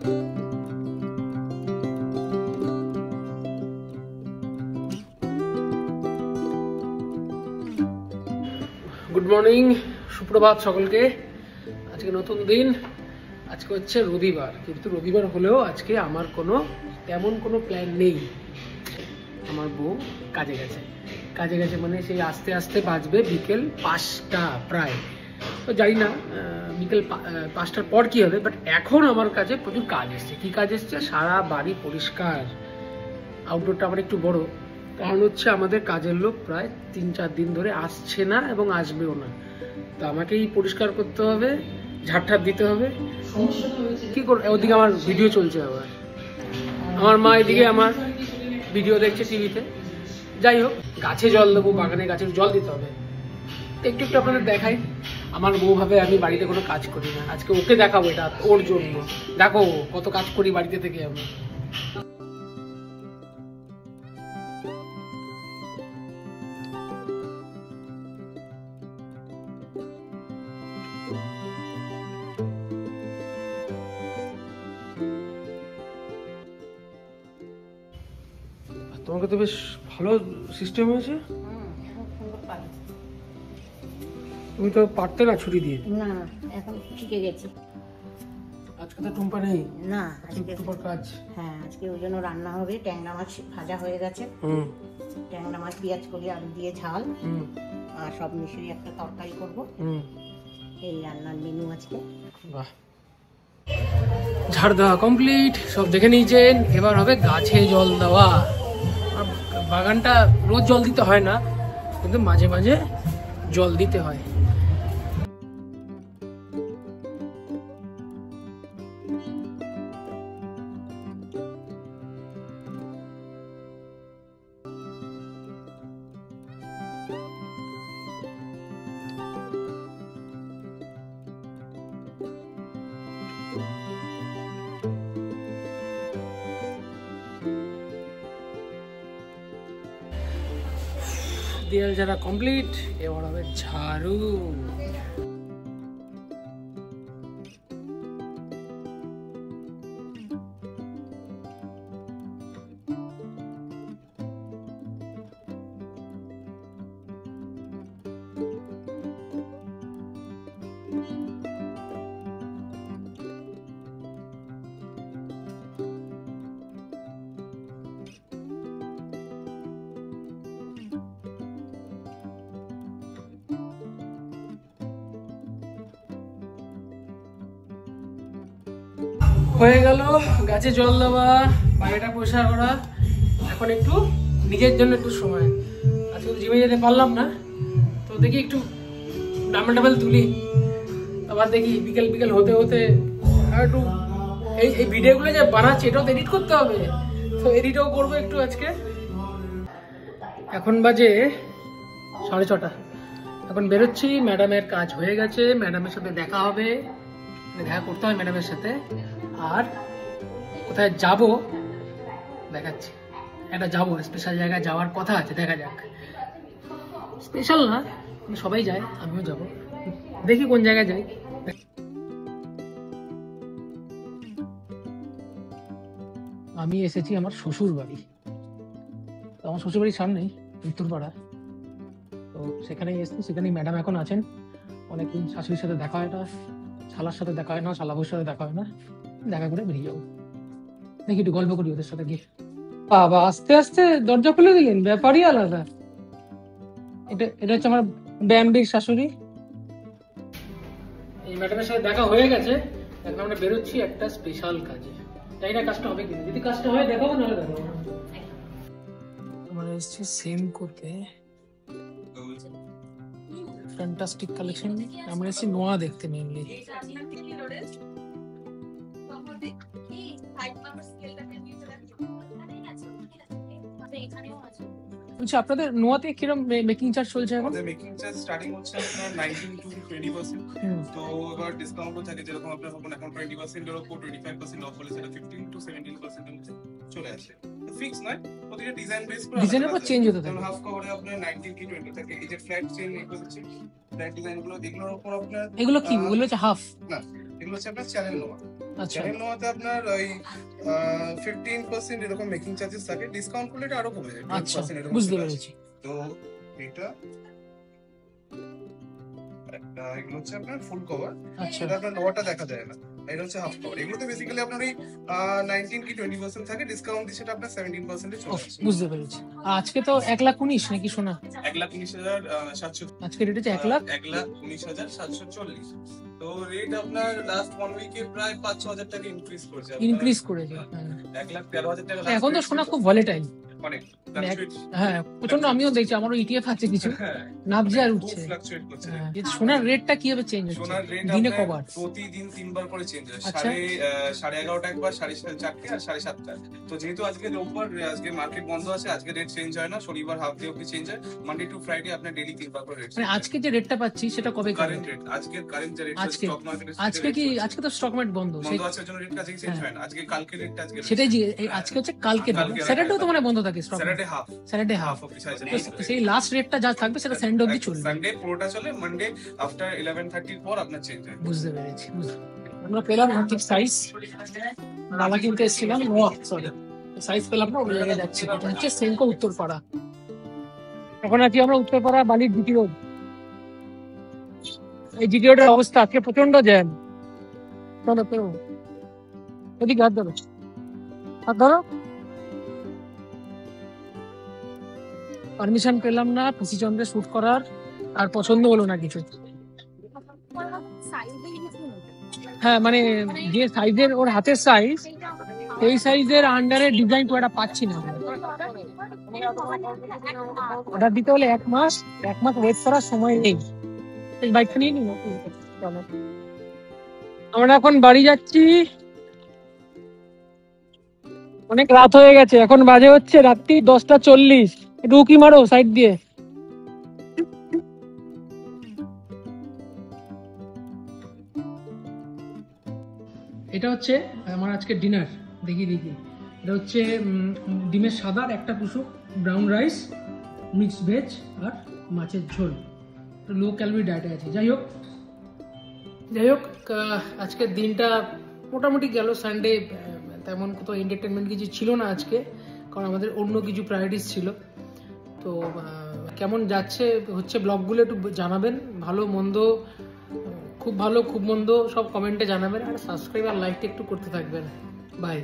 Good morning, সুপ্রভাত সকলকে। আজকে নতুন দিন, আজকে হচ্ছে রবিবার, কিন্তু রবিবার হলেও আজকে আমার তেমন কোনো প্ল্যান নেই। আমার বউ কাজে গেছে মানে সেই আস্তে আস্তে বাজবে বিকেল 5টা প্রায়। তো জানি না বিকেল 5টার পর কি হবে, বাট এখন আমার কাছে প্রচুর কাজ এসছে। কি কাজ এসছে? সারা বাড়ি পরিষ্কার। আউটডোরটা আমার একটু বড়, কারণ হচ্ছে আমাদের কাজের লোক প্রায় 3-4 দিন ধরে আসছে না এবং আসবেও না। তো আমাকেই পরিষ্কার করতে হবে, ঝাড় দিতে হবে। কি করে? ওদিকে আমার ভিডিও চলছে, আবার আমার মা এদিকে আমার ভিডিও দেখছে টিভিতে। যাই হোক, গাছে জল দেবো, বাগানে গাছের জল দিতে হবে। একটু একটু আপনাদের দেখাই। আমার বউ ভাবে আমি বাড়িতে কোনো কাজ করি না, আজকে ওকে দেখাবো, এটা ওর জন্য। দেখো কত কাজ করি বাড়িতে থেকে আমি। তোমাকে তো বেশ ভালো সিস্টেম হয়েছে। তুমি তো পারতে না ছুটি দিয়ে। না, এখন শিখে গেছি। আজকে তো টুম্পা নেই না, আজকে টুম্পার কাজ। হ্যাঁ, আজকে ওই জন্য রান্না হবে। ট্যাংরা মাছ ভাজা হয়ে গেছে। ট্যাংরা মাছ পেঁয়াজ কলি আলু দিয়ে ঝাল, আর সব মিশিয়ে একটা তরকারি করব। এই রান্নার মেনু আজকে। বাহ, ঝাড় দেওয়া কমপ্লিট, সব দেখে নিয়েছেন। এবার হবে গাছে জল দেওয়া। বাগানটা রোজ জল দিতে হয় না, কিন্তু মাঝে মাঝে জল দিতে হয়। দেয়াল ঝাড়া কমপ্লিট, এবার হবে ঝাড়ু। হয়ে গেল গাছে জল দেওয়া, বাড়িটা পরিষ্কার করা। এখন একটু নিজের জন্য একটু সময়। আজকে জিমে যেতে পারলাম না, তো দেখি একটু ডাম্বেল তুলি। আবার দেখি বিকেল হতে হতে আর একটু এই ভিডিওগুলো যে বানাচ্ছি, এটাও তো এডিট করতে হবে, তো এডিটও করবো একটু আজকে। এখন বাজে 6:30। এখন বেরোচ্ছি, ম্যাডামের কাজ হয়ে গেছে, ম্যাডামের সাথে দেখা হবে, দেখা করতে হয় ম্যাডামের সাথে। আর কোথায় যাব দেখাচ্ছি। একটা যাবো, স্পেশাল জায়গায় যাওয়ার কথা আছে, দেখা যাক। স্পেশাল না, সবাই যায়, আমিও যাব, দেখি কোন জায়গায় যাই। আমি এসেছি আমার শ্বশুর বাড়ি। তো আমার শ্বশুর বাড়ির সামনেই উত্তরপাড়া, তো সেখানেই এসেছি। সেখানেই ম্যাডাম এখন আছেন। অনেকদিন শাশুড়ির সাথে দেখা হয় না, শালার সাথে দেখা হয় না, শালাবুর সাথে দেখা হয় না। দেখা করে বেরিয়ে যাবো, দেখি একটু গল্প করি ওদের সাথে গিয়ে। বাবা, আস্তে আস্তে দরজা খুলে দিলেন, ব্যাপারই আলাদা। এটা হচ্ছে আমার ব্যাম্বির শাশুড়ি। এই ম্যাডামের সাথে দেখা হয়ে গেছে, এখন আমরা বেরোচ্ছি একটা স্পেশাল কাজে। জানি না কাজটা হবে কিনা, যদি কাজটা হয় দেখাবো, নাহলে দেখাবো না। আমরা এসেছি সেম করতে, ফ্যান্টাস্টিক কালেকশন। আমরা এসেছি নোয়া দেখতে মেনলি। আচ্ছা, আপনাদের নোয়াতে কিরকম মেকিং চার্জ চলছে এখন? আমাদের মেকিং চার্জ স্টার্টিং হচ্ছে আপনার 19 to 20%। তো এবার ডিসকাউন্টও থাকে, যেরকম আপনার এখন 20% এর উপর 25% অফ হলে সেটা 15 to 17% এর মধ্যে চলে আসে। ফিক্স নয়, প্রতিটা ডিজাইন বেস করে ডিজাইনের উপর চেঞ্জ হতে থাকে। হাফ কভারে আপনার 19 কি 20 থাকে। এই যে ফ্ল্যাট চেইন এগুলো হচ্ছে ফ্ল্যাট ডিজাইনগুলো, এগুলোর উপর আপনার এগুলো কি? এগুলো হচ্ছে হাফ? না, এগুলো হচ্ছে আপনার চ্যানেল নোয়া। আচ্ছা চ্যানেল নোয়াতে আপনার ওই 15% এরকম মেকিং চার্জেস থাকে, ডিসকাউন্ট করলে এটা আরো কমে যায়, আচ্ছা 12% এরকম বুঝতে চলে আসে। পেরেছি। তো এটা একটা, এগুলো হচ্ছে আপনার ফুল কভার, আচ্ছা এটা আপনার লোয়ারটা দেখা যায় না, এটা হচ্ছে হাফ কভার। এগুলোতে বেসিক্যালি আপনার ওই 19 কি 20% থাকে, ডিসকাউন্ট দিয়ে সেটা আপনার 17% এ চলে আসে। বুঝতে পেরেছি। আর আজকে তো 1,19,000 নাকি সোনা? 1,19,700, আজকে রেট হচ্ছে 1,00,000। 1,19,740। তো রেট আপনার লাস্ট 1 উইকে প্রায় 5-6 হাজার টাকা ইনক্রিজ করেছে। ইনক্রিজ করেছে। 1,13,000 টাকা এখন তো সোনা খুব ভলেটাইল, অনেক হ্যাঁ প্রচন্ড। আমিও দেখছি, আমারও ইটিএফ আছে কিছু, নাবছে আর উঠছে। ফ্লাকচুয়েট করছে। সোনার রেটটা কিভাবে চেঞ্জ হচ্ছে? সোনার রেট দিনে আপনার কবার? প্রতিদিন 3 বার করে চেঞ্জ হয়। আচ্ছা। 11:30 একবার, 4:30 আর 7:30। তো যেহেতু আজকে রোববার, আজকে মার্কেট বন্ধ আছে, আজকে রেট চেঞ্জ হয় না। শনিবার হাফ ডে অবধি চেঞ্জ হয়, মানডে টু ফ্রাইডে আপনার ডেইলি 3 বার করে রেট। মানে আজকে যে রেটটা পাচ্ছি সেটা কবে কারেন্ট রেট, আজকের কারেন্ট যে রেট আজকে স্টক মার্কেটে, আজকে কি আজকে তো স্টক মার্কেট বন্ধ, বন্ধ আছে জন্য রেট আজকে চেঞ্জ হয় না। আজকে কালকে রেটটা আজকে সেটাই যে আজকে হচ্ছে কালকে, স্যাটারডেও তো মানে বন্ধ থাকে stock, Saturday half, Saturday half. Half of সেই লাস্ট রেটটা যা থাকবে সেটা সানডে অবধি চলবে। সানডে পুরোটা চলে, মানডে আফটার 11:30 এর পর আপনার চেঞ্জ হয়। বুঝতে পেরেছি। আমরা পেলাম ঠিক সাইজ, বাবা কিনতে এসেছিলাম, সরি সাইজ পেলাম না, ওই জায়গায় যাচ্ছি। এটা হচ্ছে সেনকো উত্তরপাড়া। এখন আছি আমরা উত্তরপাড়া বালির জিটি রোড। এই জিটি রোডের অবস্থা আজকে প্রচন্ড জ্যাম। চলো তো এদিকে হাত ধরো, হাত ধরো। পারমিশন পেলাম না পিসি চন্দ্রে শুট করার, আর পছন্দ হলো না কিছু। হ্যাঁ মানে যে সাইজের ওর হাতের সাইজ, সেই সাইজের আন্ডারে ডিজাইন তো এটা পাচ্ছি না। অর্ডার দিতে হলে 1 মাস ওয়েট করার সময় নেই। এই বাইকটা নিয়ে নিন। আমরা এখন বাড়ি যাচ্ছি, অনেক রাত হয়ে গেছে, এখন বাজে হচ্ছে রাত্রি 10:40। একটু উকি মারো সাইড দিয়ে। এটা হচ্ছে আমার আজকে ডিনার, দেখি। এটা হচ্ছে ডিমের সাদার একটা টুসুক, ব্রাউন রাইস, মিক্সড ভেজ আর মাছের ঝোল। লো ক্যালোরি ডায়েটে আছে। যাই হোক আজকের দিনটা মোটামুটি গেল। সানডে তেমন কোথাও এন্টারটেনমেন্ট কিছু ছিল না আজকে, কারণ আমাদের অন্য কিছু প্রায়োরিটিস ছিল। তো কেমন যাচ্ছে হচ্ছে ব্লগগুলো একটু জানাবেন, ভালো মন্দ, খুব ভালো খুব মন্দ সব কমেন্টে জানাবেন, আর সাবস্ক্রাইব আর লাইকটা একটু করতে থাকবেন। বাই।